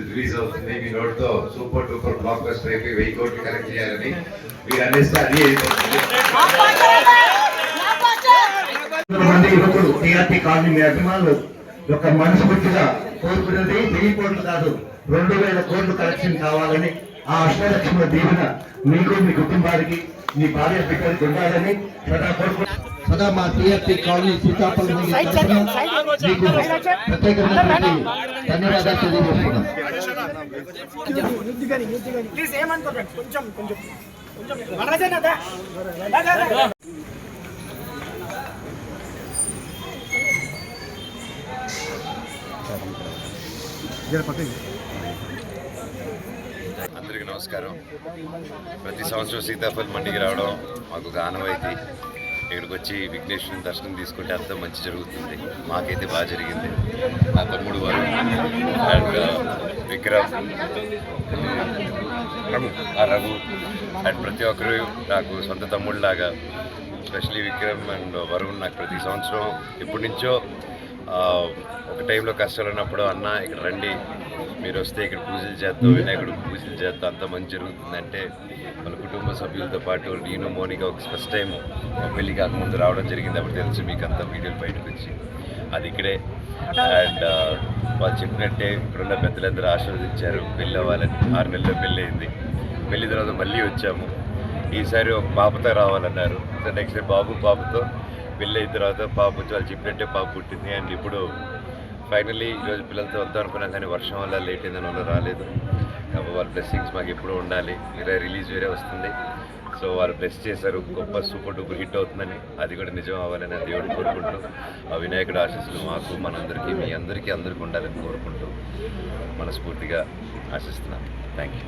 Release అవుతుంది. మీ నోట్తో super duper block buster అయిపోయి 1000 కోట్లు కలెక్ట్ చేయాలని మీరు అనేస్తే అది అయిపోతుంది. టీఆర్టీ కాలనీ మీ అభిమానులు ఒక మనస్ఫూర్తిగా కోరుకున్నది 1000 కోట్లు కాదు, 2000 కోట్లు కలెక్షన్ కావాలని, ఆ అష్టలక్ష్మి దీవెన మీకు, మీ కుటుంబానికి, మీ భార్య బిడ్డలకు ఉండాలని సదా మా టీఆర్టీ కాలనీ సీతాఫలం మీకు ప్రత్యేకమైనటువంటి ధన్యవాదాలు తెలియజేస్తున్నాం. అందరికీ నమస్కారం. ప్రతి సంవత్సరం సీతాఫల్ మండికి రావడం మాకు ఒక ఆనవాయితీ. ఇక్కడికి వచ్చి విఘ్నేశ్వరుని దర్శనం తీసుకుంటే అంతా మంచి జరుగుతుంది. మాకైతే బాగా జరిగింది. నా తమ్ముడు వారు అండ్ విక్రమ్, రఘు అండ్ ప్రతి ఒక్కరు నాకు సొంత తమ్ముళ్ళలాగా, ఎస్పెషలీ విక్రమ్ అండ్ వరుణ్ నాకు ప్రతి సంవత్సరం ఎప్పటి నుంచో ఒక టైంలో కష్టాలు ఉన్నప్పుడు అన్న ఇక్కడ రండి, మీరు వస్తే ఇక్కడ పూజలు చేస్తాం, వినాయకుడు పూజలు చేస్తాం, అంత మంచి జరుగుతుందంటే వాళ్ళ కుటుంబ సభ్యులతో పాటు నేను మోనిక ఒక ఫస్ట్ టైం పెళ్లి కాకముందు రావడం జరిగింది. అప్పుడు తెలుసు మీకు అంత వీడియోలు బయటకు వచ్చి అది ఇక్కడే. అండ్ వాళ్ళు చెప్పినట్టే ఇక్కడున్న పెద్దలందరూ ఆశీర్వదించారు పెళ్ళి అవ్వాలని. 6 నెలల్లో పెళ్ళి అయింది. పెళ్లి తర్వాత మళ్ళీ వచ్చాము. ఈసారి ఒక పాపతో రావాలన్నారు. నెక్స్ట్ డే పాపతో పెళ్ళి అయిన తర్వాత పాప వచ్చి వాళ్ళు చెప్పినట్టే పాప పుట్టింది. అండ్ ఇప్పుడు ఫైనల్లీ ఈరోజు పిల్లలతో వద్దాం అనుకున్నాం, కానీ వర్షం వల్ల లేట్ అయిందని వాళ్ళు రాలేదు. కాబట్టి వాళ్ళ బ్లెస్సింగ్స్ మాకు ఎప్పుడూ ఉండాలి. రిలీజ్ వేరే వస్తుంది. సో వాళ్ళు బ్లెస్ చేశారు, గొప్ప సూపర్ డూపర్ హిట్ అవుతుందని. అది కూడా నిజం అవ్వాలని ఆ దేవుడిని కోరుకుంటూ, ఆ వినాయకుడు ఆశీస్సులు మాకు, మనందరికీ, మీ అందరికీ ఉండాలని కోరుకుంటూ మనస్ఫూర్తిగా ఆశిస్తున్నాను. Thank you.